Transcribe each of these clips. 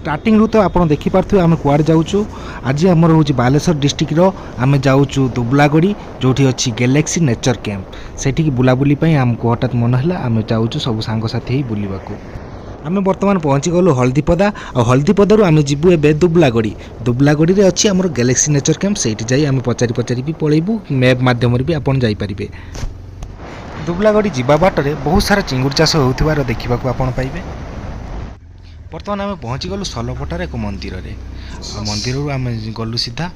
Starting रू तो आप देखिपे आम कुआड़े जाऊँ आज आमर हूँ बालेश्वर डिस्ट्रिक्टर आम जाऊँ दुबलागड़ी जो अच्छी गैलेक्सी नेचर कैंप से बुलाबुली आमको हठात मन है आम जाऊँ सब सांगसाथी बुलवा आम बर्तमान पहुँची गलु हल्दीपदा और हल्दीपदारू आम जीवु ए दुबलागड़ी अच्छी आमर गैलेक्सी नेचर कैंप से आम पचारि पचारि भी पलैबू मैप मध्यम भी आपड़ जापारे। दुबलागड़ी जीवा बाटर बहुत सारा चिंगुड़ी चाष होउथिबार देखा आपड़ पाइबे। बर्तमान आम पहुँची गलु सलपटार एक मंदिर मंदिर आम गलु सीधा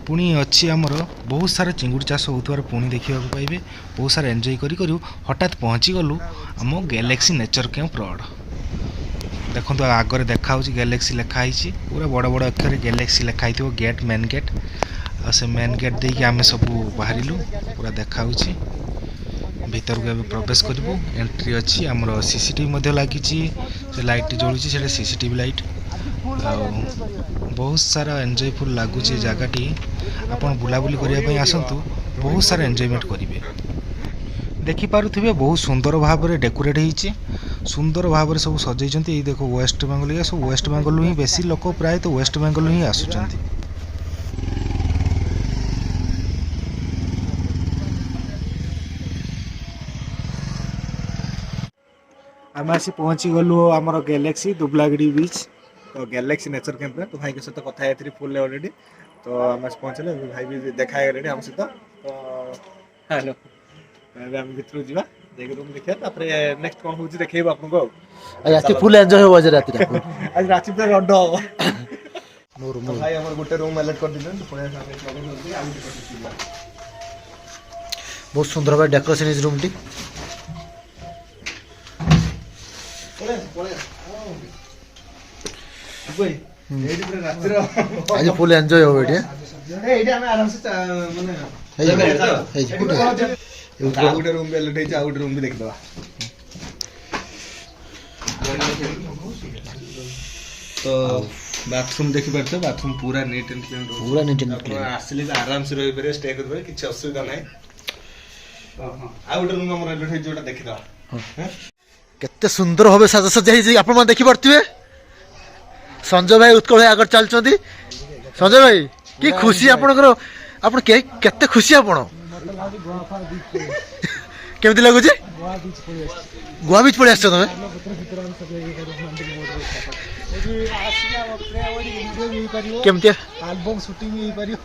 पुणी अच्छी आमर बहुत सारा चिंगुड़ी चाष होउथिबार पुणी देखा पाइबे बहुत सारा एंजॉय करूँ हठात पहुँची गलु आम गैलेक्सी नेचर कैंप रोड देखो आगे देखा गैलेक्सी लिखाई पूरा बड़ बड़ अक्षर गैलेक्सी लिखाई थो गेट मेन गेट आ से मेन गेट देकी आम सब बाहर पूरा देखा भीतर को प्रवेश करूँ एंट्री अच्छी आमर सीसीटीवी लगी से लाइट जलूँ से सीसीटीवी लाइट बहुत सारा एंजॉयफुल लगुच जगहटी आप बुलाबुली करने आसतु बहुत सारा एंजॉयमेंट करेंगे देखिपे बहुत सुंदर भाव में डेकोरेट होती सुंदर भाव में सब सजाई देखो वेस्ट बेंगल या सब वेस्ट बेंगल ही बेसी लोक प्राय तो वेस्ट बेंगल ही आसुचंती। आम आसी पहुँची गलु आमर गैलेक्सी दुबलागड़ी बीच तो गैलेक्सी नेचर कैंप तो भाई के सहित कथा है फुल ऑलरेडी तो आम पहुँचले भाई भी देखा है हम सहित तो हेलो आम भीतर जा देख रूम देखा नेक्स्ट कौन हो देखो आपको आज फुल एंजॉय हो आज रात आज रात पूरा रड हम भाई हमर गोटे रूम अलर्ट कर दिले बहुत सुंदर भाई डेकोरेशन इस रूम टी आज फुल एंजॉय हो आराम से रूम भी अलर्ट है रूम भी देख तो बाथरूम देखि पारते बाथरूम पूरा नीट एंड क्लीन आसले आराम से रही पारे स्टे कर पारे किछ असुविधा नै आ गोटे रूम हमर अलर्ट है जोटा देखि दा केते सुंदर होबे साजा सजा आपण मन देखि परथिबे संजय भाई उत्कल भाई आगर चलचंदी संजय भाई की खुशी आपनकर आपण केते खुशी आपण केमती लगुच गोवा बीच पड़े आस केमती एल्बम शूटिंग भी पारियो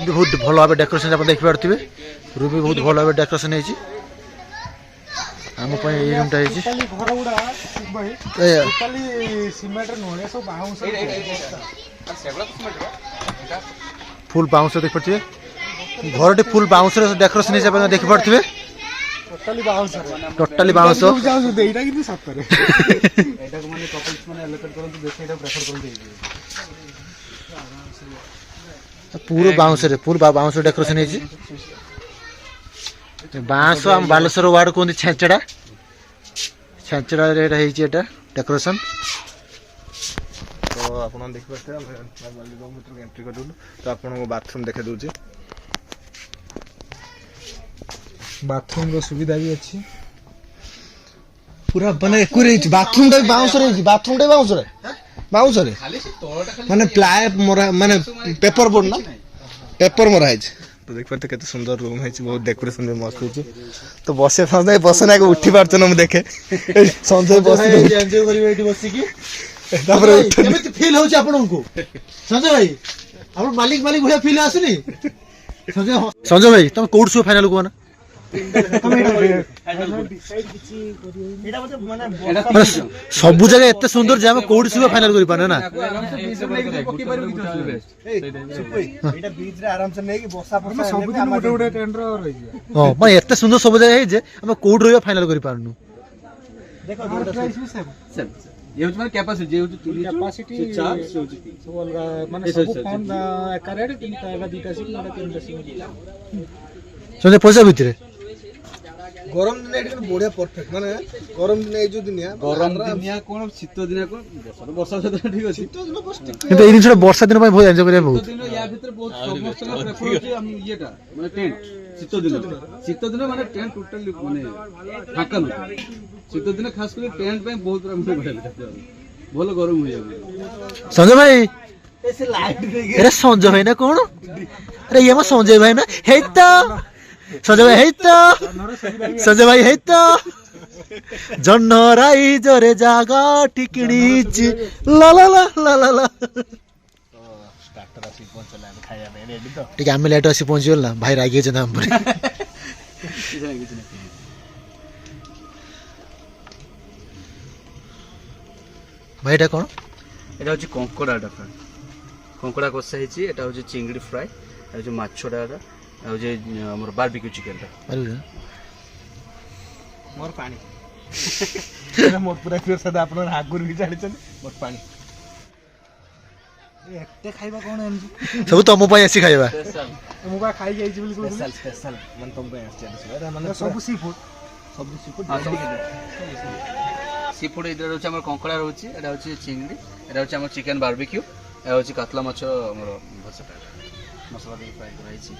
बहुत भल भाव डेकोरेशन आप देखि पारथिबे रूम भी बहुत भल भाव डेकोरेशन है आम रूमटा फुल बाउंस देख पारे घर टी फुल बाउंस डेकोरेशन हिसाब से देख पारे टोटाली बाउंस पूरा बाउंस फुल बाउंस डेकोरेशन है बांस आम बालेश्वर वार्ड कहते छेचड़ा छेचड़ा डेकोरेशन तो आप देखिए एंट्री कर तो आपको बाथरूम देखा दूचे बाथरूम रो सुविधा भी अच्छी पूरा माने बाथरूम टा बाउंस रे बाथरूम टा बाउंस रे माने प्लाई मोरा माने पेपर बोर्ड ना पेपर मोरा है तो देख पाते केते सुंदर रूम है बहुत डेकोरेशन भी मस्त होची तो बसे संजय बसना को उठी पारछ न देखे संजय बस एंजॉय करिवे एठी बसी की तापर केमिति फील होची आपन को संजय भाई आपन मालिक मालिक भलिया फील आसुनी संजय भाई तुम कोड सो फाइनल को ना सब जगह एत सुंदर जे हम कोड सो फाइनल करि पाने ना आराम से नहीं बसा पर सब दिन मोटे मोटे टेंडर रही हां मैं एत सुंदर सब जगह है जे हम कोड रो फाइनल करि पारनु देखो प्राइस भी सेम ये होच माने कैपेसिटी जे होच कैपेसिटी 4 से होच सब अलगा माने सब फोन एका रेट तीनटा एगा दुटा सिम माने तीनटा सिम सोने पैसा भितरे गरम दिन एठी बढ़िया परफेक्ट माने गरम दिन ए जो दुनिया गरम दुनिया कोन शीत दिन कोन वर्षा दिन ठीक अछि शीत दिन बस ठीक কিন্তু এই জিনিসটা বর্ষা দিনে ভাই বহুত এনজয় করে বহুত दिन या भीतर बहुत समस्त प्रेफर होची हम येटा माने टेंट ଶୀତ ଦିନ ମାନେ ଟେଣ୍ଟ ଟୋଟାଲି ମାନେ ଫାଙ୍କା ନଥାଏ। ଶୀତ ଦିନ ଖାସ କରି ଟେଣ୍ଟ ପାଇଁ ବହୁତ ବଢିଆ ଲାଗେ, ଭଲ ଗରମ ହୋଇଯାଉଛି। ସଞ୍ଜୟ ଭାଇ এরা সঞ্জয় ভাই না কোন আরে ইয়ে আমার সঞ্জয় ভাই না হেই তো সঞ্জয় ভাই হেই তো সঞ্জয় ভাই হেই তো জন্য রাই জরে জাগা টিকড়িছি লা লা লা লা লা লা ଟିକେ ଆମେ ଲେଟ୍ ଆସି ପହଞ୍ଚିଗଲୁ ନା ଭାଇ ରାଗି ଯାଇଛନ୍ତି ଆମ ଉପରେ ଭାଇ ଏଇଟା କ'ଣ এটা হচ্ছে কঙ্কড়াটা ফ্রাই, কঙ্কড়া কষা ହେଇଛି। এটা হচ্ছে চিংড়ি ফ্রাই, এটা হচ্ছে মাছটা, এটা হচ্ছে আমার বারবিকিউ চিকেনটা। ମୋର ପାଣି ମୋର ପୁରା ପିଓର ସାଧା ଆପଣ ଆଗରୁ ବି ଜାଣିଛନ୍ତି ମୋର ପାଣି ଏତେ ଖାଇବା କ'ଣ ଏମିତି ସବୁ ତମ ପାଇଁ ଆସି ଖାଇବା ମୁଁ ବା ଖାଇକି ଆଇଛି ବୋଲି କହୁଥିଲି ସ୍ପେଶାଲ ମାନେ ତମ ପାଇଁ ଆସିଛି ମାନେ ସବୁ ସି ଫୁଡ୍ ସବୁ ସି ଫୁଡ୍ সি ফুড এটা হচ্ছে আমার কঙ্কড়া রয়েছে, এটা হচ্ছে চিংড়ি, এটা হচ্ছে আমার চিকেন বারবিকিউ, এটা হচ্ছে কাতলা মাছ আমার ভজাটা মশলা দিয়ে ফ্রাই করা হয়েছে।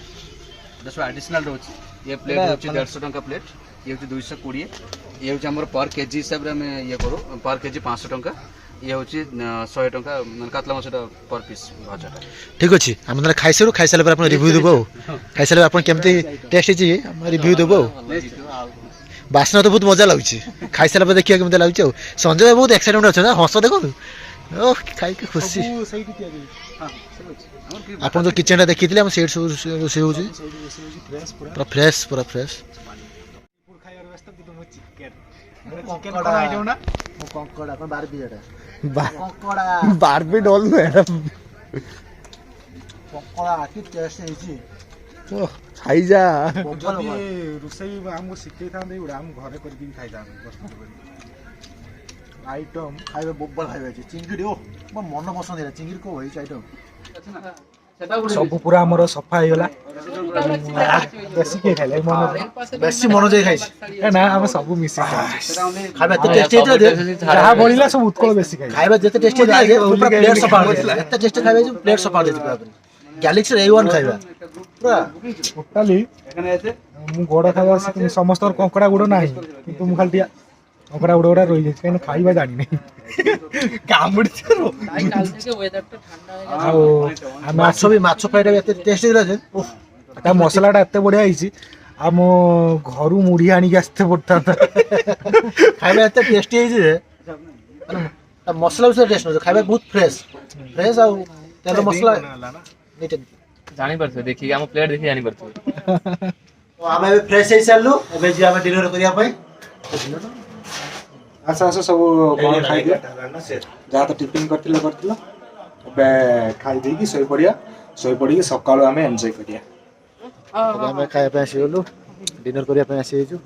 এটা সব আডিশনাল রয়েছে। ইয়ে প্লেট হচ্ছে 150 টাকা প্লেট, ইয়ে হচ্ছে 220, ইয়ে হচ্ছে আমার পার কেজি হিসাবে আমি ইয়ে করু পার কেজি 500 টাকা, ইয়ে হচ্ছে 100 টাকা মানে কাতলা মাছটা পার পিস ভজাটা। ঠিক ଅଛି ଆମେ ତାହେଲେ ଖାଇସାରୁ ଖାଇସାରିଲା ପରେ ଆପଣ ରିଭ୍ୟୁ ଦେବୁ ଆଉ ଖାଇସାରିଲା ଆପଣ କେମିତି ଟେଷ୍ଟ ହେଇଛି ଆମେ ରିଭ୍ୟୁ ଦେବୁ ଆଉ ବାସ୍ନା ତ ବହୁତ ମଜା ଲାଗୁଛି ଖାଇସାରିଲା ପରେ ଦେଖିବା କେମିତି ଲାଗୁଛି ଆଉ ସଞ୍ଜୟ ଭାଇ ବହୁତ ଏକ୍ସାଇଟେଡ୍ ଅଛନ୍ତି ନା ହସ ଦେଖନ୍ତୁ ଓ ଖାଇକି ଖୁସି ଆପଣ ଯୋଉ କିଚେନଟା ଦେଖିଥିଲେ ଆମେ ସେଇଠି ସବୁ ରୋଷେଇ ହେଉଛି ପୁରା ଫ୍ରେଶ୍ ପୁରା ଫ୍ରେଶ୍ ବାରବି ଡଲ ଖାଇଯା ରୋଷେଇ ଆମକୁ ଶିଖେଇଥାନ୍ତେ ଏଗୁଡ଼ା ଆମ ଘରେ କରିକି ବି ଖାଇଥାନ୍ତେ ପ୍ରସ୍ତୁତ କରିକି ଆଇଟମ୍ ଖାଇବା ବୋବଲ ଖାଇବା ଅଛି ଚିଙ୍ଗିଡ଼ି ଓ ମୋ ମନ ପସନ୍ଦ ହେଲା ଚିଙ୍ଗିଡ଼ି କୋଉ ହେଇଛି ଆଇଟମ୍ ସବୁ ପୁରା ଆମର ସଫା ହେଇଗଲା ବେଶୀ କିଏ ଖାଇଲେ ବେଶୀ ମନ ଯାଇ ଖାଇଛି ନା ଆମେ ସବୁ ମିଶି ଖାଇବା ଏତେ ଟେଷ୍ଟି ହେଇଥିଲା ଯାହା ବଳିଲା ସବୁ ଉତ୍କଳ ବେଶୀ ଖାଇ ଖାଇବା ଯେତେ ଟେଷ୍ଟି ହେଇଥିଲା ପ୍ଲେଟ୍ ସଫା ହେଇଥିଲା ଏତେ ଟେଷ୍ଟି ଖାଇବା ଯେ ପ୍ଲେଟ୍ ସଫା ହେଇଯାଇଛି ପୁରା ଗ୍ୟାଲେକ୍ସିର A1 ଖାଇବା ପୁରା ଟୋଟାଲି ମୁଁ ଗୋଡ଼ ଖାଇବା ସମସ୍ତଙ୍କର କଙ୍କଡ଼ା ଗୋଡ଼ ନାହିଁ କିନ୍ତୁ ମୁଁ ଖାଲି ଟିକେ କଙ୍କଡ଼ା ଗୋଡ଼ ଗୁଡ଼ା ରହିଯାଇଛି କାହିଁକି ଖାଇବା ଜାଣିନି କାମୁଡ଼ି ଆଉ ଆମେ ମାଛ ବି ମାଛ ଫ୍ରାଇଟା ବି ଏତେ ଟେଷ୍ଟି ହେଇଥିଲା ଯେ ତା ମସଲାଟା ଏତେ ବଢ଼ିଆ ହେଇଛି ଆମ ଘରୁ ମୁଢ଼ି ଆଣିକି ଆସିତେ ପଡ଼ିଥାନ୍ତା ଖାଇବା ଏତେ ଟେଷ୍ଟି ହେଇଛି ଯେ ମସଲା ବି ଟେଷ୍ଟ ନଉଛି ଖାଇବା ବହୁତ ଫ୍ରେଶ୍ ଫ୍ରେଶ୍ ଆଉ ତେଲ ମସଲା ଜାଣିପାରୁଥିବେ ଦେଖିକି ଆମ ପ୍ଲେଟ୍ ଦେଖିକି ଜାଣିପାରୁଥିବେ। ଆମେ ଏବେ ଫ୍ରେଶ୍ ହେଇସାରିଲୁ ଏବେ ଯିବା ଆମେ ଡିନର କରିବା ପାଇଁ ଆସ ଆସ ସବୁ କ'ଣ ଖାଇଦିଅ ଯାହା ତ ଟିଫିନ୍ କରିଥିଲ ଏବେ ଖାଇଦେଇକି ଶୋଇପଡ଼ିକି ସକାଳୁ ଆମେ ଏନ୍ଜୟ କରିବା ଆମେ ଖାଇବା ପାଇଁ ଆସିଗଲୁ ଡିନର କରିବା ପାଇଁ ଆସିଯାଇଛୁ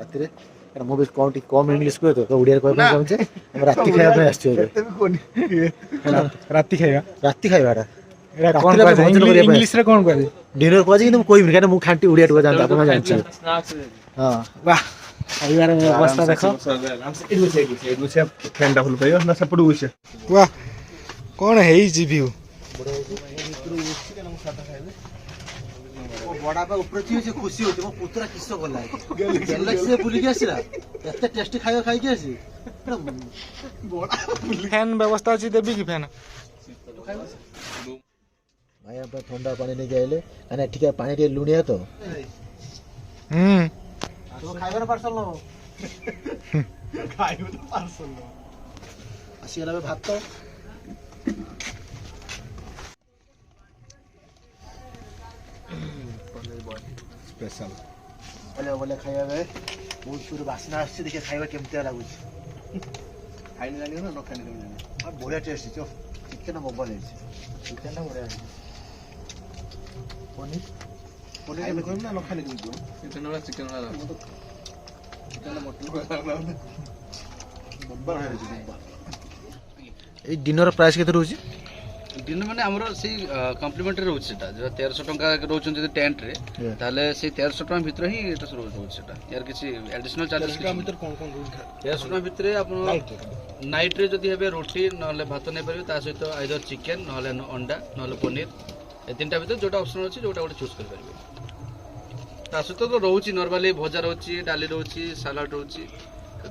ରାତିରେ କାରଣ ମୁଁ ବି କ'ଣ ଟିକେ କମ୍ ଇଂଲିଶ କୁହେ ତ ଓଡ଼ିଆରେ କହିବା ପାଇଁ ଚାହୁଁଛେ ଆମେ ରାତି ଖାଇବା ପାଇଁ ଆସିଛୁ ଏବେ ରାତି ଖାଇବାଟା ଇଂଲିଶରେ କ'ଣ କୁହାଯାଏ ଡିନର କୁହାଯାଏ କିନ୍ତୁ ମୁଁ କହିବିନି କାରଣ ମୁଁ ଖାଣ୍ଟି ଓଡ଼ିଆ ଟୁକା ଜାଣିଛି ଆପଣ ଜାଣିଛୁ ହଁ ବାଃ ଖାଇବାର ଅବସ୍ଥା ଦେଖ ଫ୍ୟାନ୍ଟା ଭଲ ପାଇବ ନା ସେପଟକୁ ବସିବା ବାଃ କ'ଣ ହେଇଛି ଭିଉ ବଡ଼ାପା ଉପରେ ଥିବେ ସେ ଖୁସି ହଉଛି ମୋ ପୁତୁରା କିସ ଗଲା ଗ୍ୟାଲେକ୍ସିରେ ବୁଲିକି ଆସିଲା ଏତେ ଟେଷ୍ଟି ଖାଇବା ଖାଇକି ଆସି ଫ୍ୟାନ୍ ବ୍ୟବସ୍ଥା ଅଛି ଦେବି କି ଫ୍ୟାନ୍ ଭାଇ ଆପଣ ଥଣ୍ଡା ପାଣି ନେଇକି ଆଇଲେ କାହିଁକିନା ଏଠିକା ପାଣି ଟିକେ ଲୁଣିଆ ତ ଖାଇବାର ପାର୍ସଲ ନବ ଆସିଗଲା ଏବେ ଭାତ ସ୍ପେଶାଲ ବଲେ ଖାଇବା ଏବେ ବହୁତ ସୁର ବାସ୍ନା ଆସୁଛି ଦେଖିବା ଖାଇବା କେମିତିଆ ଲାଗୁଛି ଖାଇନି ଜାଣିବ ନା ନ ଖାଇନି ଜାଣିବ ବଢ଼ିଆ ଟେଷ୍ଟ ହେଇଛି ଚିକେନ୍ ମୋବାଇଲ ହେଇଛି ଚିକେନ୍ଟା ବଢ଼ିଆ ହେଇଛି ପନିର କେମିତି କହିବି ନା ନ ଖାଇଲେ କେମିତି ଚିକେନ୍ ଏଇ ଡିନର ପ୍ରାଇସ୍ କେତେ ରହୁଛି ଦିନ ମାନେ ଆମର ସେଇ କମ୍ପ୍ଲିମେଣ୍ଟାରୀ ରହୁଛି ସେଟା ଯୋଉ 1300 ଟଙ୍କା ରହୁଛନ୍ତି ଯଦି ଟେଣ୍ଟରେ ତାହେଲେ ସେଇ 1300 ଟଙ୍କା ଭିତରେ ହିଁ ଏଟା ରହୁଛି ସେଟା ୟାର କିଛି ଆଡିସନାଲ ଚାର୍ଜେସ୍ ଭିତରେ କ'ଣ କ'ଣ ରହୁଛି 1300 ଟଙ୍କା ଭିତରେ ଆପଣ ନାଇଟ୍ରେ ଯଦି ହେବେ ରୁଟି ନହେଲେ ଭାତ ନେଇପାରିବେ ତା ସହିତ ଆଇଦର ଚିକେନ୍ ନହେଲେ ଅଣ୍ଡା ନହେଲେ ପନିର ଏ ତିନିଟା ଭିତରେ ଯୋଉଟା ଅପସନ୍ ଅଛି ଯୋଉଟା ଗୋଟେ ଚୁଜ୍ କରିପାରିବେ। ତା ସହିତ ତ ରହୁଛି ନର୍ମାଲି ଭଜା ରହୁଛି, ଡାଲି ରହୁଛି, ସାଲାଡ ରହୁଛି,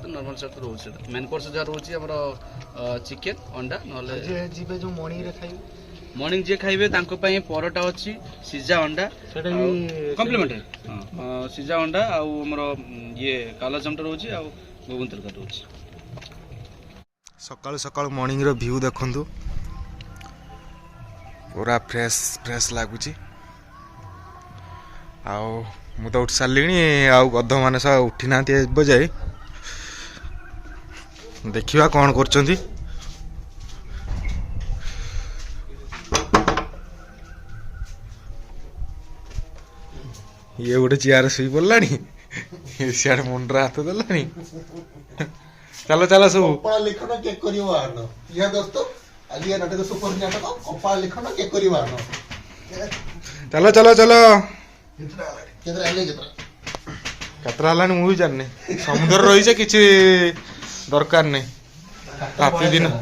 ତ ନର୍ମାଲ ସହିତ ରହୁଛି। ମେନ୍ କୋର୍ସ ଯାହା ରହୁଛି ଆମର ଚିକେନ, ଅଣ୍ଡା, ନହେଲେ ଯିବେ ଯୋଉ ମର୍ଣ୍ଣିଂରେ ଖାଇବେ ମର୍ଣ୍ଣିଂ ଯିଏ ଖାଇବେ ତାଙ୍କ ପାଇଁ ପରଟା ଅଛି, ସିଝା ଅଣ୍ଡା ସେଟା ବି କମ୍ପ୍ଲିମେଣ୍ଟାରୀ, ସିଝା ଅଣ୍ଡା ଆଉ ଆମର ଇଏ କାଲା ଚାମଟା ରହୁଛି ଆଉ ଘୁଗୁନି ତରକାରୀ ରହୁଛି। ସକାଳୁ ସକାଳୁ ମର୍ଣ୍ଣିଂର ଭ୍ୟୁ ଦେଖନ୍ତୁ, ପୁରା ଫ୍ରେଶ୍ ଲାଗୁଛି। ଆଉ ମୁଁ ତ ଉଠି ସାରିଲିଣି, ଆଉ ଗଧମାନେ ସହ ଉଠି ନାହାନ୍ତି ଏବେ ଯାଏ। ଦେଖିବା କ'ଣ କରୁଛନ୍ତି। ଇଏ ଗୋଟେ ଚେୟାର ଶୋଇ ପଡ଼ିଲାଣି, ସିଆଡ଼େ ମୁଣ୍ଡରେ ହାତ ଦେଲାଣି। ଚାଲ ଚାଲ ସବୁ। କପାଳ ଲେଖନ କେକ୍ କରିବ ଆଣ ଇହା ଦୋସ୍ତ ଆଜି ଏ ନାଟକ ସୁପର ନାଟକ କପାଳ ଲେଖନ କେକ୍ କରିବ ଆଣ ଚାଲ ଚାଲ ଚାଲ। କେତେଟା ହେଲେ କେତେଟା ହେଲାଣି ମୁଁ ବି ଜାଣିନି। ସମୁଦ୍ର ରହିଛେ କିଛି ଦରକାର ନାହିଁ।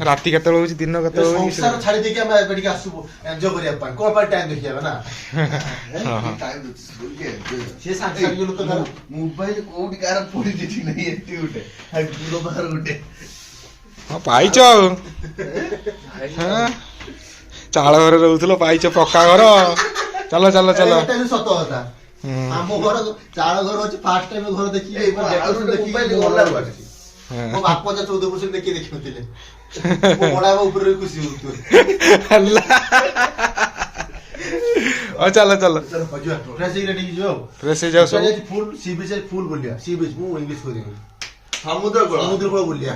ରାତି କେତେବେଳେ ହଉଛି, ଦିନ କେତେବେଳେ ହଉଛି, ସଂସାର ଛାଡ଼ି ଦେଇକି ଆମେ ଏବେ ଟିକେ ଆସିବୁ ଏନ୍ଜୟ କରିବା ପାଇଁ। କ'ଣ ପାଇଁ ଟାଇମ୍ ଦେଖିବା ନା ସିଏ ସାଙ୍ଗେ ସାଙ୍ଗେ ଲୋକ ତାର ମୋବାଇଲ କୋଉଠି କାହାର ପଡିଛି ଠିକ ନାହିଁ, ଏଠି ଗୋଟେ ଦୂର ବାହାର ଗୋଟେ ହଁ ପାଇଛ ଆଉ। ଚାଳ ଘରେ ରହୁଥିଲ, ପାଇଛ ପକ୍କା ଘର। ଚାଲ ଚାଲ ଚାଲ। ଏଟା ବି ସତ କଥା। ଆମ ଘର ଚାଳ ଘର ଅଛି, ଫାର୍ଷ୍ଟ ଟାଇମ୍ ଘର ଦେଖିକି ଦେଖିକି ଗଲା ବାଟରେ ମୋ ବାପ ଯା 14 ବର୍ଷ ଦେଖି ଦେଖୁଥିଲେ, ମୋ ବଡ ବାବା ଉପରେ ବି ଖୁସି ହଉଥିବେ। ଚାଲ ଚାଲ ଫ୍ରେଶ ହେଇକି ରେଡି ଯିବ। ଫ୍ରେଶ ହେଇଯାଉ ସବୁ। ଫୁଲ ସି ବିଚ୍ ଫୁଲ ବୁଲିବା। ସି ବିଚ୍ ମୁଁ ଇଂଲିଶ କହିଦେବି, ସମୁଦ୍ର କୂଳ ବୁଲିବା।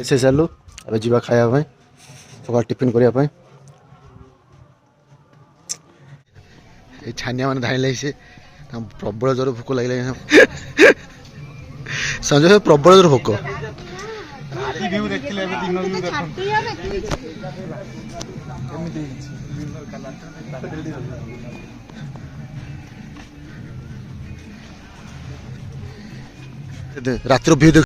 ସେ ଚାଲୁ ଏବେ ଯିବା ଖାଇବା ପାଇଁ, ସକାଳ ଟିଫିନ କରିବା ପାଇଁ। এই ଛାନିଆ ମାନେ ଧାଇଁଲେ, ସେ ପ୍ରବଳ ଜୋର ଭୋକ ଲାଗିଲା। ସଞ୍ଜୟ ଭାଇ ପ୍ରବଳ ଜୋର ଭୋକ। ରାତିର ଭିଉ ଦେଖ।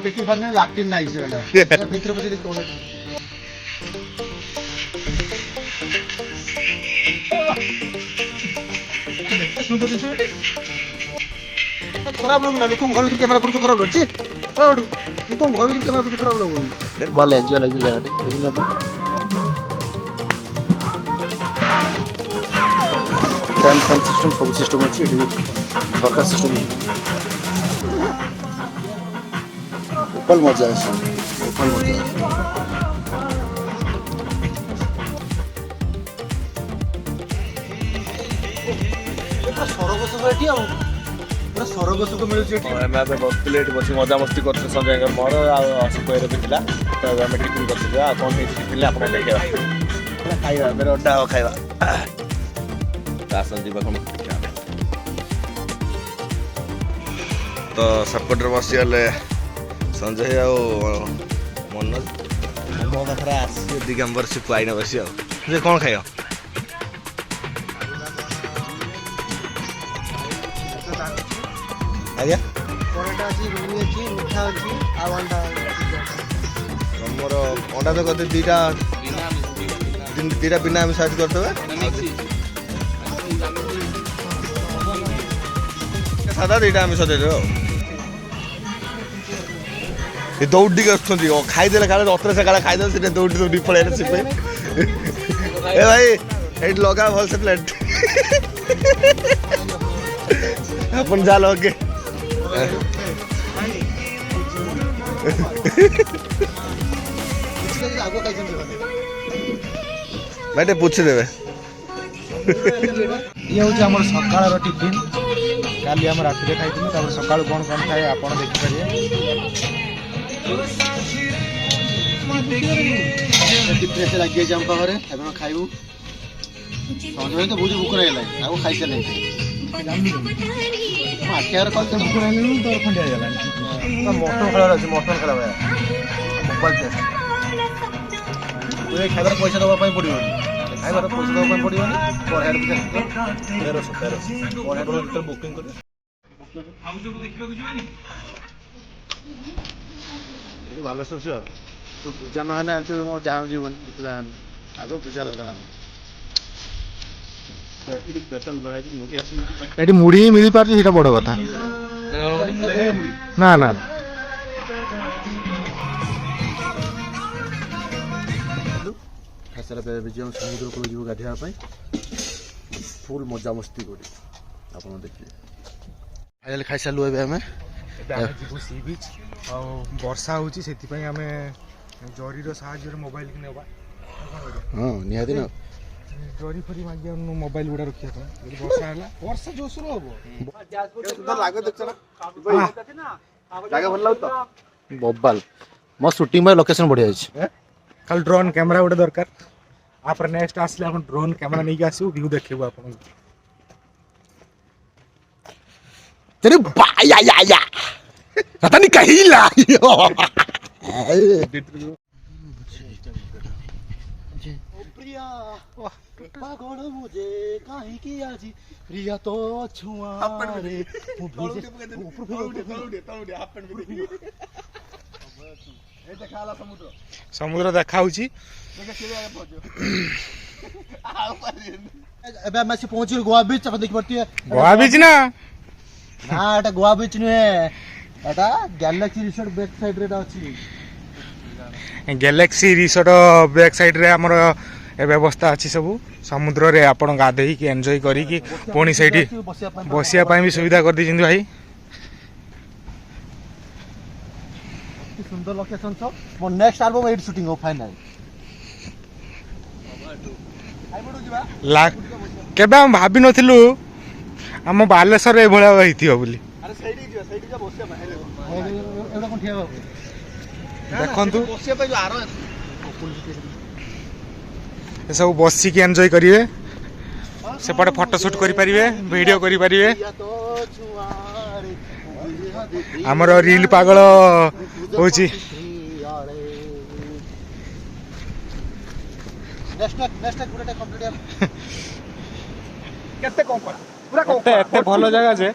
देखिए बाद में लाटिन नाइस है ना मित्र बजे देखो खराब लोग ना देखो घर की कैमरा पर खराब होची और देखो घर की कैमरा पर खराब लोग भले एंजॉय लगी जाने फैन सिस्टम सब सिस्टम अच्छी है सरकार सिस्टम ऊपर मजा है ऊपर मजा है पूरा सरग सुख एठी आ पूरा सरग सुख मिलुଛି एठी ଆମେ ଏବେ ବସିଥିଲେ ଏଠି ବସି ମଜାମସ୍ତି କରୁଥିଲେ ସଞ୍ଜୟଙ୍କର ମୋର ଆଉ ଅଶୋକର ବି ଥିଲା ତ ଆମେ ଟିଫିନ୍ କରିଥିଲୁ ଆଉ କ'ଣ ହେଇଛି ଟିଫିନ୍ ଆପଣ ଦେଖିବା ଖାଇବା ଏବେ ଅଣ୍ଡା ଖାଇବା ଆସନ୍ତୁ ଯିବା କ'ଣ ତ ସେପଟରେ ବସିଗଲେ ସଞ୍ଜୟ ଆଉ ମନୋଜ ମୋ ପାଖରେ ଆସିବେ ଦିଗମ୍ବର ସେ ପାଇନା ବସି ଆଉ ଯେ କ'ଣ ଖାଇବ ଆଜ୍ଞା ପରଟା ଅଛି ରୁଟି ଅଛି ମିଠା ଅଛି ଆଉ ଅଣ୍ଡା ତମର ଅଣ୍ଡା ତ କତେ ଦିଟା ବିନା ଆମେ ସାଇଜ୍ କରିଦେବେ ସାଧା ଦିଟା ଆମେ ସଜେଇଦେବେ ଆଉ ଏ ଦୌଡ଼ିକି ଆସୁଛନ୍ତି ଖାଇଦେଲେ କାଳେ ରଥରେ ସେ କାଳେ ଖାଇଦେଲେ ସେଟା ଦୌଡ଼ି ଦୌଡ଼ି ପଳେଇ ଆସିବେ ଏ ଭାଇ ଏଇଠି ଲଗା ଭଲସେ ପ୍ଲେଟ୍ अपन जा लोगे बैठे पूछी देवे ये हूँ आम सकाल टिफिन काली आम राति खाई सका कौन कौन खाए आप देखिए लगे आम पाखे खाइबू समझ तो बहुत भूख रहा है खाई सारे आखिर भूख रही तो खंडिया मटन खेल मटन खेल मोबाइल खाइबार पैसा दवा पड़ो खाइबार पैसा दवा पड़ो पर हेड बुकिंग कर बालेश्वर सियर तू पूजा ना जहाँ जीवन आग पूजा लगा एटी मुढ़ी मिल पार्टी सीटा बड़ कथा ना ना खाइसारा समुद्र कूल जीव गाधोवाई फुल मजा मस्ती कर देखिए फाइनाली खाई सारू आम जीवु सी बीच वर्षा होची सेतिपई आमे जरीर साहाय्य मोबाइल कि नेबा हाँ निहाती ना जरी फरी मागिया मोबाइल गुडा रखिया तो वर्षा हला वर्षा जोसुर होबो सुंदर लागे देखछ ना जगह भल लागत बब्बाल मो शूटिंग में लोकेशन बढ़िया अछि खाली ड्रोन कैमरा गोटे दरकार आपरे नेक्स्ट आसले अपन ड्रोन कैमरा नहीं आसु व्यू देखिबो अपन तेरे या पता नहीं कहीं ला प्रिया पागल मुझे काहे किया जी प्रिया तो छुआ रे समुद्र देखा होची एबे मैं से पहुंची गोवा बीच आप देख पड़ती है गोवा बीच ना ना एटा गोवा बीच नुहे एटा गैलेक्सी रिसोर्ट बैक साइड रे अछि गैलेक्सी रिसोर्ट बैक साइड रे हमर ए व्यवस्था अछि सब समुद्र रे आपण गाधेई कि एन्जॉय करी कि पुणी सेठी बसिया पाई भी सुविधा कर दी जिंदु भाई सुंदर लोकेशन छ मो नेक्स्ट एल्बम एड शूटिंग हो फाइनल लाग केबे हम भाबी नथिलु हम बालेश्वर ए भळा होइथियो बोली अरे साइड जा बसिया पाए एडा कोन ठिया बाबू देखंतु बसिया पाए जो आरो ए सब बसी के एन्जॉय करिवे सेपटे फोटो शूट करि परिवे वीडियो करि परिवे हमर रील पागल होची नेक्स्ट पूरा कंप्लीट केते कंकड़ा पूरा कंकड़ा एते भलो जगह जे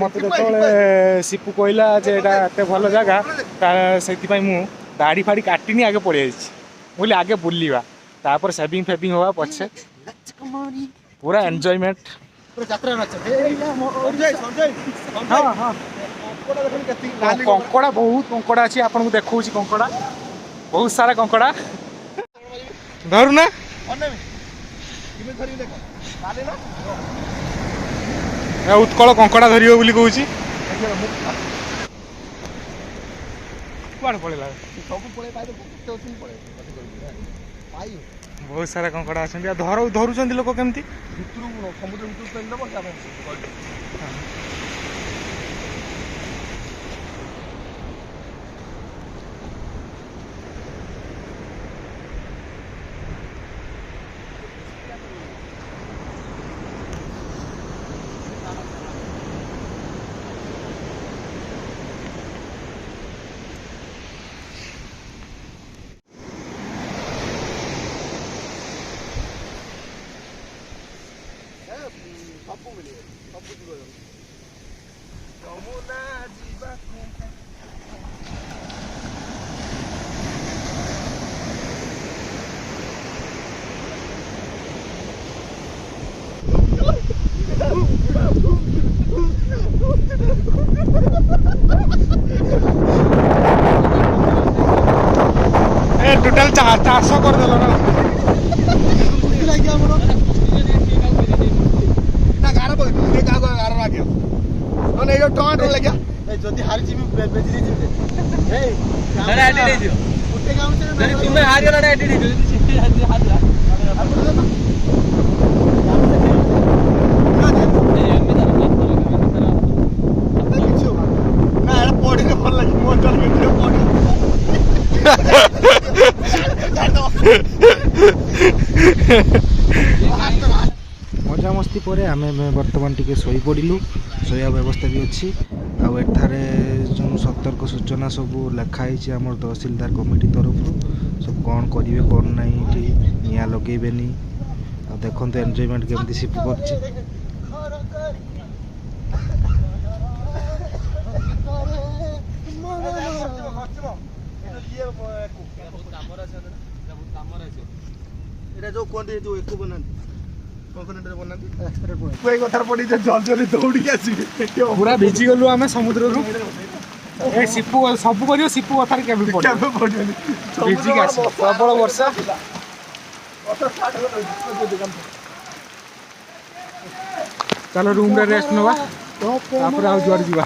मते जेतले सिपु कोइला जे एटा एते भलो जगह सेति पई मु दाढ़ी फाड़ी काटिनी आगे पड़े आइछि बोली आगे बुलिवा तापर सेविंग फेविंग होवा पछे पूरा एन्जॉयमेंट पूरा यात्रा नाच संजय हां हां कंकड़ा बहुत कंकड़ा अछि आपन को देखौछि कंकड़ा बहुत सारा कंकड़ा धरु ना उत्कल कंकड़ा धरियो बोली कहूछि कुआड़ पड़ेला बहुत सारा कंकड़ा अछंती धरुचंती लोक केमती समुद्र टोटल 400 कर देलो ना ना गारा बोल ये का गारा लाग्यो ତୁମେ ହାରିଗଲା ପଢିଲେ ଭଲ ଲାଗେ ମୋ ମଜାମସ୍ତି ପରେ ଆମେ ବର୍ତ୍ତମାନ ଟିକେ ଶୋଇପଡ଼ିଲୁ। ଶୋଇବା ବ୍ୟବସ୍ଥା ବି ଅଛି। ଆଉ ଏଠାରେ ଯେଉଁ ସତର୍କ ସୂଚନା ସବୁ ଲେଖା ହେଇଛି ଆମର ତହସିଲଦାର କମିଟି ତରଫରୁ, ସବୁ କ'ଣ କରିବେ କ'ଣ ନାହିଁ, ଏଠି ନିଆଁ ଲଗେଇବେନି। ଆଉ ଦେଖନ୍ତୁ ଏନ୍ଜୟମେଣ୍ଟ କେମିତି ସିପୁ କରୁଛି। ଏଇଟା ଯୋଉ କୁହନ୍ତି ଯୋଉ ଏକୁ ବନାନ୍ତି ପୁରା ଭିଜି ଗଲୁ ଆମେ ସମୁଦ୍ରରୁ। ଏ ସିପୁ ସବୁ କରିବ, ସିପୁ କଥାରେ କେବେ ଭିଜିକି ଆସିବ। ପ୍ରବଳ ବର୍ଷା। ଚାଲ ରୁମ୍ରେ ରେଷ୍ଟ ନେବା, ତାପରେ ଆଉ ଯୁଆଡ଼େ ଯିବା।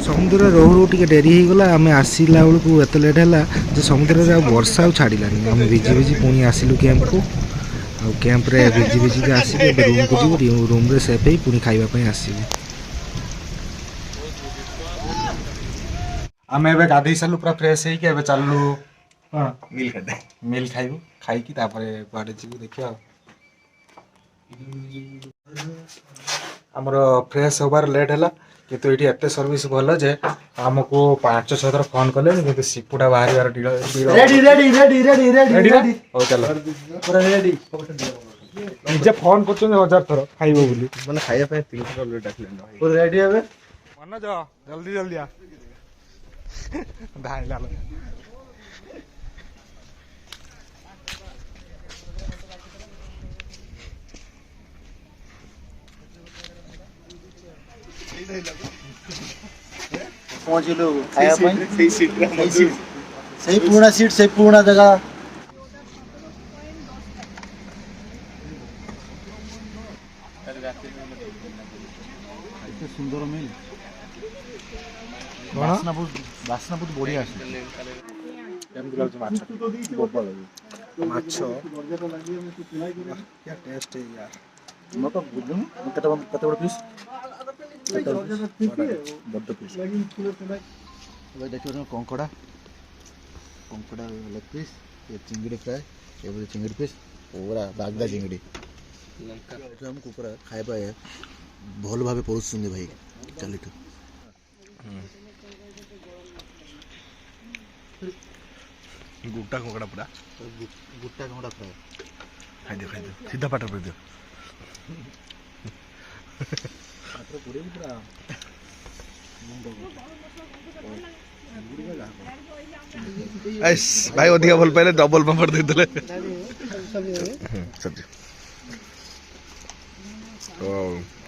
ସମୁଦ୍ରରେ ରହୁ ରହୁ ଟିକେ ଡେରି ହେଇଗଲା। ଆମେ ଆସିଲା ବେଳକୁ ଏତେ ଲେଟ୍ ହେଲା ଯେ ସମୁଦ୍ରରେ ଆଉ ବର୍ଷା ଆଉ ଛାଡ଼ିଲାନି। ଆମେ ଭିଜି ଭିଜି ପୁଣି ଆସିଲୁ କ୍ୟାମ୍ପକୁ। ଆଉ କ୍ୟାମ୍ପରେ ଭିଜି ଭିଜିକି ଆସିକି ଏବେ ରୁମ୍କୁ ଯିବୁ। ରୁମ୍ରେ ସେଫ୍ ହେଇ ପୁଣି ଖାଇବା ପାଇଁ ଆସିବୁ। ଆମେ ଏବେ ଗାଧେଇ ସାରିଲୁ, ପୁରା ଫ୍ରେଶ୍ ହେଇକି ଏବେ ଚାଲିଲୁ ମିଲ୍ ଖାଇବୁ। ଖାଇକି ତାପରେ କୁଆଡ଼େ ଯିବୁ ଦେଖିବା ଆଉ। ଆମର ଫ୍ରେଶ୍ ହେବାର ଲେଟ୍ ହେଲା, କିନ୍ତୁ ଏଇଠି ଏତେ ସର୍ଭିସ୍ ଭଲ ଯେ ଆମକୁ 5-6 ଥର ଫୋନ୍ କଲେଣି, କିନ୍ତୁ ସିପୁଟା ବାହାରିବାର ହଉ ଚାଲ ନିଜେ ଫୋନ୍ କରୁଛନ୍ତି 1000 ଥର ଖାଇବ ବୋଲି। ମାନେ ଖାଇବା ପାଇଁ 3 ଥର ଡାକିଲେଣି। ରେଡି ହେବେ ମନୋଜ ଜଲ୍ଦି ଜଲ୍ଦି ଆ। ଧାଇଲା ପହଞ୍ଚିଲୁ ଖାଇବା ପାଇଁ। ସେଇ ପୁରୁଣା ସିଟ୍, ସେଇ ପୁରୁଣା ଜାଗା। ଏତେ ସୁନ୍ଦର ମିଲ୍, ବାସ୍ନା ବହୁତ ବଢିଆ ଆସେ। କେମିତି ଲାଗୁଛି ମାଛ? ମାଛ ଟେଷ୍ଟ ମତେ ବୁଝୁନି କେତେ ବଡ଼ ପିସ୍, ବଡ଼ ପିସ୍। ଦେଖିବ କଙ୍କଡ଼ା ଲେଗ୍ ପିସ୍, ଚିଙ୍ଗିଡ଼ି ଫ୍ରାଏ, ଏଭଳି ଚିଙ୍ଗିଡ଼ି ପିସ୍, ପୁରା ବାଗଦା ଚିଙ୍ଗିଡ଼ି। ଆମ କୁକୁଡ଼ା ଖାଇବା ଭଲ ଭାବେ ପଡ଼ୁଛନ୍ତି ଭାଇ। ଚାଲିଠୁ ଗୋଟା କଙ୍କଡ଼ା ପୁରା ଗୋଟା କଙ୍କଡ଼ା ଫ୍ରାଏ ଖାଇଦିଅ ସିଧା ପାଟ କରିଦିଅ। ଭାଇ ଅଧିକା ଭଲ ପାଇଲେ ଡବଲ ପାମ୍ପଡ଼ ଦେଇଦେଲେ।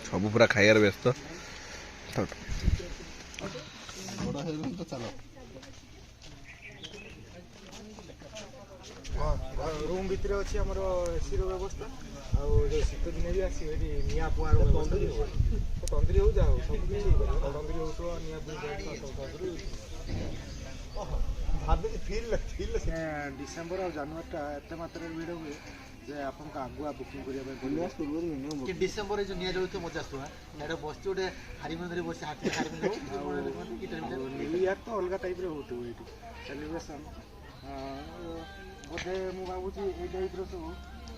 ସବୁ ପୁରା ଖାଇବାର ବ୍ୟସ୍ତ। ରୁମ୍ ଭିତରେ ଅଛି ଆମର ଏସିର ବ୍ୟବସ୍ଥା। ଆଉ ଯେଉଁ ଶୀତ ଦିନେ ବି ଆସିବେ ଏଠି ନିଆଁ ପୁଆଁର ତନ୍ଦୁରୀ ହଉ ଯାହା ହଉ ସବୁ କିଛି ତନ୍ଦୁରୀ ହେଉଥିବ, ନିଆଁ ଡିସେମ୍ବର ଆଉ ଜାନୁଆରୀଟା ଏତେ ମାତ୍ରାରେ ଭିଡ଼ ହୁଏ ଯେ ଆପଣଙ୍କୁ ଆଗୁଆ ବୁକିଂ କରିବା ପାଇଁ ପଡ଼ିବ। ଡିସେମ୍ବରରେ ଯେଉଁ ନିଆଁ ଜଳୁଥିବ ମଜା ଆସୁଥିବ। ଏଇଟା ବସିଛି ଗୋଟେ ହାରିମନ୍ଦି ଧରି ବସି ହାତରେ ହାରିମନ୍ଦି ନ୍ୟୁ ଇୟର୍ ତ ଅଲଗା ଟାଇପ୍ର ହେଉଥିବ ଏଇଠି ସେଲିବ୍ରେସନ୍। ବୋଧେ ମୁଁ ଭାବୁଛି ଏଇ ଟାଇପ୍ର ସବୁ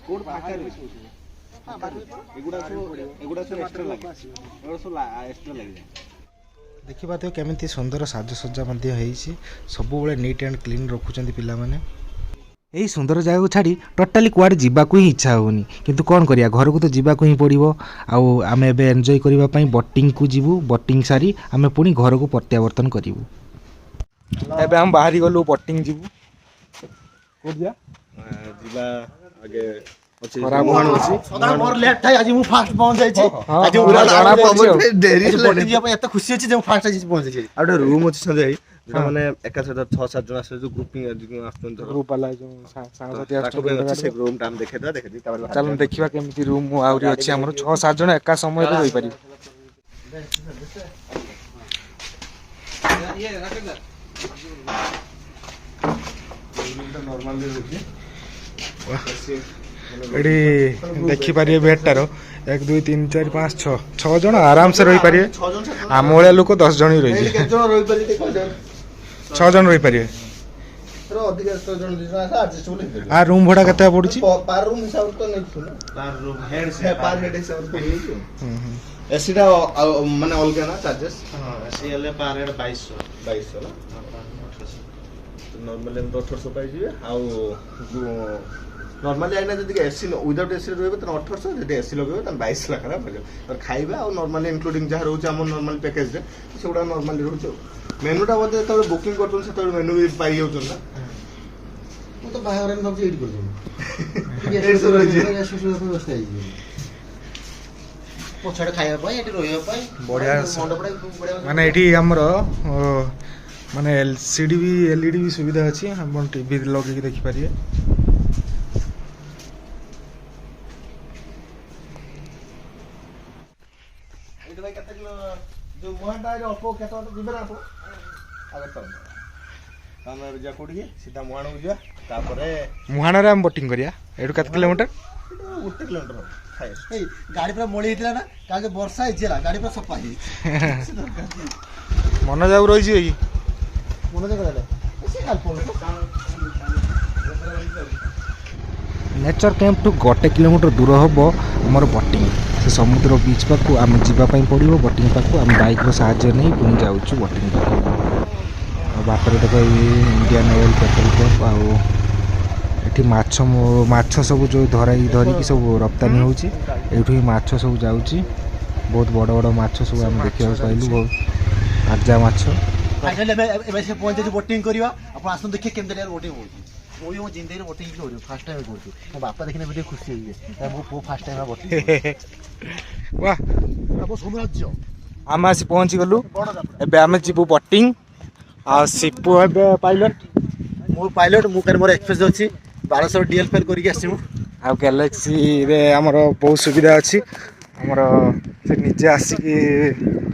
କୋଉଠି ବାହାରେ ବେଶୀ ହେଉଥିବ। ଦେଖିପାରୁଥିବେ କେମିତି ସୁନ୍ଦର ସାଜସଜ୍ଜା ମଧ୍ୟ ହେଇଛି। ସବୁବେଳେ ନିଟ୍ ଆଣ୍ଡ କ୍ଲିନ୍ ରଖୁଛନ୍ତି ପିଲାମାନେ। ଏଇ ସୁନ୍ଦର ଜାଗାକୁ ଛାଡ଼ି ଟୋଟାଲି କୁଆଡ଼େ ଯିବାକୁ ହିଁ ଇଚ୍ଛା ହେଉନି, କିନ୍ତୁ କ'ଣ କରିବା, ଘରକୁ ତ ଯିବାକୁ ହିଁ ପଡ଼ିବ। ଆଉ ଆମେ ଏବେ ଏନ୍ଜୟ କରିବା ପାଇଁ ବୋଟିଂକୁ ଯିବୁ। ବୋଟିଂ ସାରି ଆମେ ପୁଣି ଘରକୁ ପ୍ରତ୍ୟାବର୍ତ୍ତନ କରିବୁ। ଏବେ ଆମେ ବାହାରି ଗଲୁ ବୋଟିଂ ଯିବୁ। କୋଉଠି ଯିବା ଆଗେ ମୋର ଲେଟ୍ ଥାଏ। ଆଜି ମୁଁ ଫାଷ୍ଟ ପହଞ୍ଚାଇଛି। ଏତେ ଖୁସି ଅଛି ଯେ ମୁଁ ଫାଷ୍ଟ ଆଜି ପହଞ୍ଚାଇଛି। ଆଉ ଗୋଟେ ରୁମ୍ ଅଛି ସଞ୍ଜୟ ଭାଇ, ଯୋଉଟା ମାନେ ଏକା ସହିତ 6-7 ଜଣ ଆସିବେ, ଯୋଉ ଗ୍ରୁପିଂ ଆସୁଛନ୍ତି ଗ୍ରୁପ୍ ବାଲା ଯୋଉ ସାଙ୍ଗସାଥି ସେ ରୁମ୍ ଟା ଆମେ ଦେଖେଇଦେବା। ତାପରେ ଚାଲ ଦେଖିବା କେମିତି ରୁମ୍ ଆହୁରି ଅଛି ଆମର। 6-7 ଜଣ ଏକା ସମୟରେ ରହିପାରିବେ। ଏଠି ଦେଖିପାରିବେ ବେଡଟାର 1 2 3 4 5 6 6 ଜଣ ଆରାମସେ ରହିପାରିବେ। ଆମ ଭଳିଆ ଲୋକ 10 ଜଣ ହିଁ ରହିଯିବେ। 6 ଜଣ ରହିପାରିବେ। आ रूम भड़ा केते पड़ुची पर रूम हिसाब तो नहीं सुनो पर रूम हेड से पर हेड हिसाब तो नहीं एसी टा माने अलग ना चार्जेस हां एसी ले पर हेड 2200 ना नॉर्मली हम 1800 पाई जिवे आ नॉर्मली आइना जदि एसी विदाउट एसी रहबे त 1800 जदि एसी लगबे त 22 लाख ना पड़े और खाइबा और नॉर्मली इंक्लूडिंग जहा रहउछ हम नॉर्मल पैकेज रे सेउडा नॉर्मली रहउछ मेनू टा बदे त बुकिंग करतुन से त मेनू भी पाई जाउछन ना ମୁଁ ତ ବାହାଘର ଏମିତି ଭାବୁଛି ଏଇଠି କରିଦେବି ପଛଆଡ଼େ ଖାଇବା ପାଇଁ ଏଠି ରହିବା ପାଇଁ ବଢିଆ ମଣ୍ଡପଟା माने एठी हमर माने एलसीडी भी एलईडी भी सुविधा अछि हम टीवी लगे के देखि पारिए। ଏଇଠି ଭାଇ କେତେ କିଲୋ ଯୋଉ ମୁହାଁଟା ଅଳ୍ପ କେତେ ବାଟ ଯିବେ ନା ଆପଣ ଆଗେ ତ ଆମେ ଯା କୋଠିକି सीधा मुहाण को जा तापरे मुहाण रे हम बोटिंग करिया एठु केते किलोमीटर 1 किलोमीटर हाईएस्ट ए गाड़ी पूरा मोळी हितला ना काजे वर्षा हिजेला गाड़ी पूरा सफा हि मन जाऊ रही छी मन जा करले से काल पळो नेचर कैंप टू 1 किलोमीटर दूर हम आमर बोटिंग से समुद्र बीच पाक आम जावाई पड़ो बोटिंग पाक आम बाइक साहाଯ୍य नहीं पुणी जाऊँ बोटिंग पाक बाटर देख इंडियन ऑयल पेट्रोल पंप आठी माछ सब जो धरिकी सब रप्तानी होची एठू ही माछ सब जाऊँगी बहुत बड़ बड़ माछ सब आम देखा पाइलु बहुत आजा माछ फाइनली एबे से पहुंचे बोटिंग करिवा अपन आसन देखि केम देले बोटिंग होची मोई मो जिंदगी रे बोटिंग करियो फर्स्ट टाइम करछु मो बापा देखिने वीडियो खुशी होइए मो पो फर्स्ट टाइम बोटिंग वाह अब साम्राज्य आम आसी पहुँची गलु एबे आम जीवु बोटिंग आ सिपु एबे पायलट मो पायलट मो कर मोर एक्सप्रेस अछि 1200 डीएल फेल करिके आसी मु आ गैलेक्सी रे हमर बहुत सुविधा अछि हमर से निजे आसिकी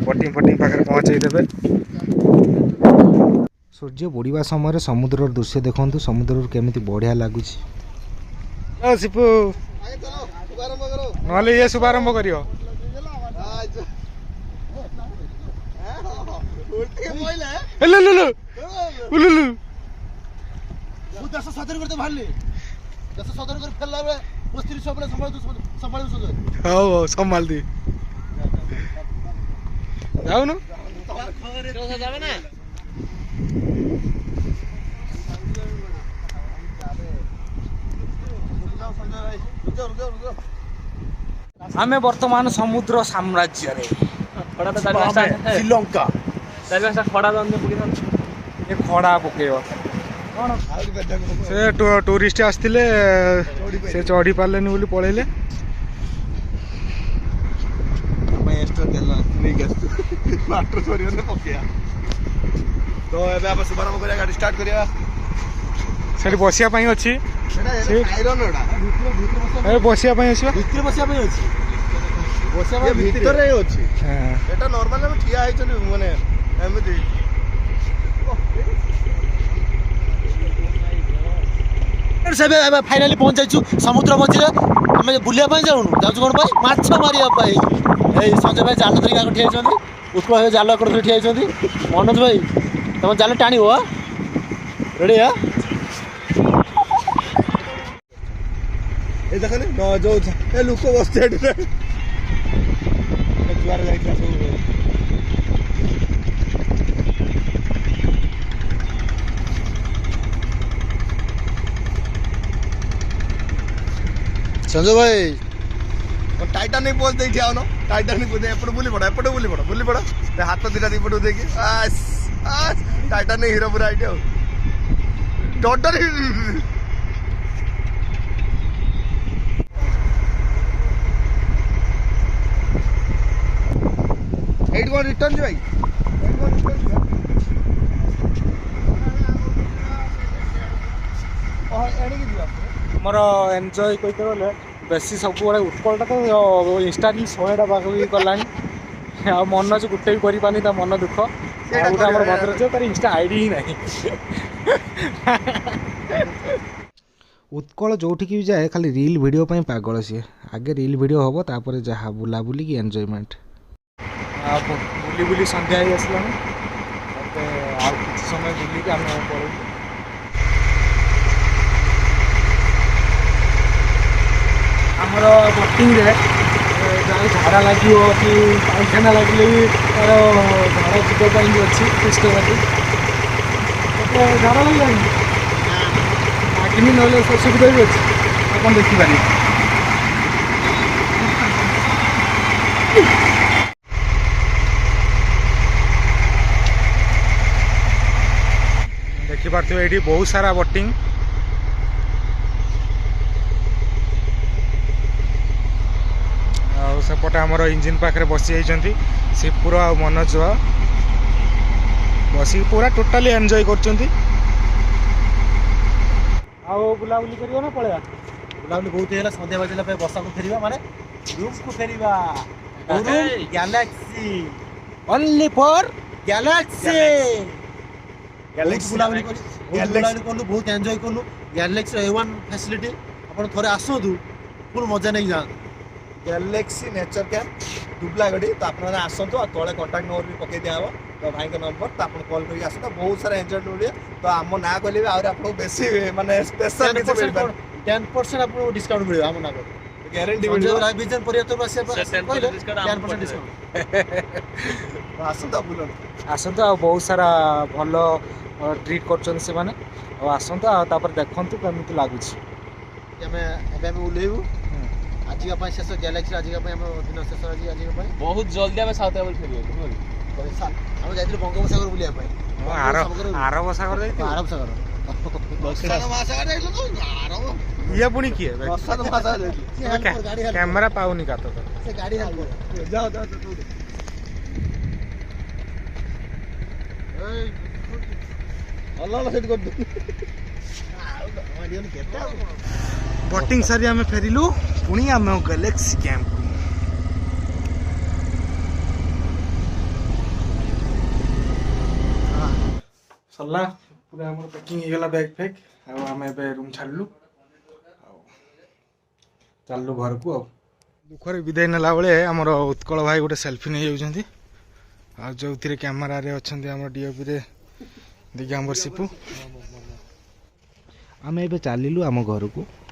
बोटिंग पाखे पहुँचाई देबे। सूर्य बुड़ीबा समय समुद्र दृश्य देखु समुद्र केमिति बढ़िया लगुच सिपु नहले ये शुभारंभ करियो देश सदर करते भाले देश सदर कर फेलला बे मस्ती सब संभाल हो संभाल दी जाऊ न जावे ना आमे वर्तमान समुद्र साम्राज्य रे श्रीलंका ये खड़ा पकेव से टूरिस्ट आसथिले से चढ़ी पारलेनी बोली पळेले मैं एक्स्ट्रा तेल नहीं गस वाटर सॉरी ने पकिया तो एबे आप शुभारंभ करिया गाड़ी स्टार्ट करिया सेठी बसिया पई अछि आयरन एडा ए बसिया पई अछि भितर बसिया पई अछि बसिया पई भितर रे अछि एटा नॉर्मल हम ठिया आइछन माने एमिति सब फाइनली पहुंच जाइछु समुद्र मझिरे हमें बुलिया पाई जाउनु जाउछु कोन पाई माछ मारिया पाई ए संजय भाई जाल धरिका ठिया आइछन्ती उत्कल भाई जाल कर ठिया आइछन्ती मनोज भाई तुम जाल टाणी हो रेडी है ए देखनी न जो ए लुक बसते रे जुआर जाइछा सब संजय भाई टाइटानिक बोल दे ठिया न टाइटानिक बोल एपट बुली पड़ा हाथ दिटा दी पटो देखि आस आस टाइटानिक हीरो पूरा idea daughter at one return भाई मोर एंजॉय करते गले बेसी सब उत्कलटा तो इंस्टा रील 100टा पाख भी गलानी आ मन से गोटे भी कर मन दुख ଆଉ ଗୋଟେ ଆମର ଭଦ୍ର ଝିଅ ତାର ଇନଷ୍ଟା ଆଇଡି ହିଁ ନାହିଁ। ଉତ୍କଳ ଯୋଉଠିକି ବି ଯାଏ ଖାଲି ରିଲ୍ ଭିଡ଼ିଓ ପାଇଁ ପାଗଳ ସିଏ। ଆଗେ ରିଲ୍ ଭିଡ଼ିଓ ହେବ ତାପରେ ଯାହା ବୁଲାବୁଲି କି ଏନ୍ଜୟମେଣ୍ଟ। ଆଉ ବୁଲି ବୁଲି ସନ୍ଧ୍ୟା ହେଇ ଆସିଲାଣି। ଏବେ ଆଉ କିଛି ସମୟ ବୁଲିକି ଆମେ ପଳେଇବୁ। ଆମର ବୋଟିଂରେ ଯାହାର ଝାଡ଼ା ଲାଗିବ କି ପାଇଖାନା ଲାଗିଲେ ବି ତାର ଝାଡ଼ା ଯିବା ପାଇଁ ବି ଅଛି ସିଷ୍ଟମାଟିକ୍। ଝାଡ଼ା ଲାଗିଲାଣି ଲାଗିନି, ନହେଲେ ସୁବିଧା ବି ଅଛି, ଆପଣ ଦେଖିପାରିବେ। ଦେଖିପାରୁଥିବେ ଏଇଠି ବହୁତ ସାରା ବୋଟିଂ। ଆଉ ସେପଟେ ଆମର ଇଞ୍ଜିନ୍ ପାଖରେ ବସି ଯାଇଛନ୍ତି ଶିବପୁର ଆଉ ମନୋଜ, ବସିକି ପୁରା ଟୋଟାଲି ଏନ୍ଜୟ କରୁଛନ୍ତି। ଆଉ ବୁଲାବୁଲି କରିବା ନା ପଳେଇବା? ବୁଲାବୁଲି ବହୁତ ହେଇଗଲା, ସନ୍ଧ୍ୟା ବାଜିଲା ପାଇଁ ବସାକୁ ଫେରିବା, ମାନେ ରୁମ୍କୁ ଫେରିବା। Galaxy only for galaxy Galaxy. ବୁଲାବୁଲି କଲୁ, ବହୁତ ଏନ୍ଜୟ କଲୁ। ଗ୍ୟାଲାକ୍ସିର A1 ଫ୍ୟାସିଲିଟି, ଆପଣ ଥରେ ଆସନ୍ତୁ, ପୁଣି ମଜା ନେଇକି ଯାଆନ୍ତୁ। Galaxy nature camp Dublagadi. ତ ଆପଣମାନେ ଆସନ୍ତୁ, ଆଉ ତଳେ କଣ୍ଟାକ୍ଟ ନମ୍ବର ବି ପକେଇ ଦିଆହେବ, ତ ଭାଇଙ୍କ ନମ୍ବର, ତ ଆପଣ କଲ୍ କରିକି ଆସନ୍ତୁ। ବହୁତ ସାରା ଏନ୍ଜୟ ମିଳିବ। ତ ଆମ ନାଁ କହିଲେ ବି ଆହୁରି ଆପଣଙ୍କୁ ବେଶୀ ମାନେ ସ୍ପେଶାଲ କିଛି ମିଳିପାରେ। 10% ଆପଣଙ୍କୁ ଡିସକାଉଣ୍ଟ ମିଳିବ ଆମ ନାଁ ଗ୍ୟାରେଣ୍ଟି ମିଳିବ। ବିଜନ ପରିବର୍ତ୍ତନ ଆସିବା କହିଲେ 10% ଡିସକାଉଣ୍ଟ। ତ ଆସନ୍ତୁ ଆଉ ବୁଲନ୍ତୁ। ଆସନ୍ତୁ, ଆଉ ବହୁତ ସାରା ଭଲ ଟ୍ରିଟ୍ କରୁଛନ୍ତି ସେମାନେ। ଆଉ ଆସନ୍ତୁ, ଆଉ ତାପରେ ଦେଖନ୍ତୁ କେମିତି ଲାଗୁଛି। ଏବେ ଆମେ ଓହ୍ଲେଇବୁ ଆଜିକା ପାଇଁ, ଶେଷ ଗ୍ୟାଲାକ୍ସିର ଆଜିକା ପାଇଁ ଆମ ଦିନ ଶେଷ ଆଜିକା ପାଇଁ। ବହୁତ ଜଲ୍ଦି ଆମେ ସାଉଥ ଆଫ୍ରିକା ଫେରିବୁ। ଆମେ ଯାଇଥିଲୁ ବଙ୍ଗୋପସାଗର ବୁଲିବା ପାଇଁ। ଆରବ ସାଗର ଯାଇଥିଲୁ? ଆରବ ସାଗର ଇଏ ପୁଣି କିଏ? ଗାଡି କ୍ୟାମେରା ପାଉନି କାତ। ସେ ଗାଡି ଯାଅ ଭଲ ସେଠି କରିଦେ। ବୋଟିଂ ସାରି ଆମେ ଫେରିଲୁ, ପୁଣି ଆମେ ଗ୍ୟାଲେକ୍ସି କ୍ୟାମ୍ପକୁ। ସରିଲା, ପୁରା ଆମର ପ୍ୟାକିଂ ହେଇଗଲା ବ୍ୟାଗ୍ ଫ୍ୟାଗ୍। ଆଉ ଆମେ ଏବେ ରୁମ୍ ଛାଡ଼ିଲୁ, ଆଉ ଚାଲିଲୁ ଘରକୁ। ଆଉ ଦୁଃଖରେ ବିଦାୟ ନେଲା ବେଳେ ଆମର ଉତ୍କଳ ଭାଇ ଗୋଟେ ସେଲ୍ଫି ନେଇଯାଉଛନ୍ତି, ଆଉ ଯେଉଁଥିରେ କ୍ୟାମେରାରେ ଅଛନ୍ତି ଆମର DOPରେ ଦିଗମ୍ବର ସିପୁ। ଆମେ ଏବେ ଚାଲିଲୁ ଆମ ଘରକୁ।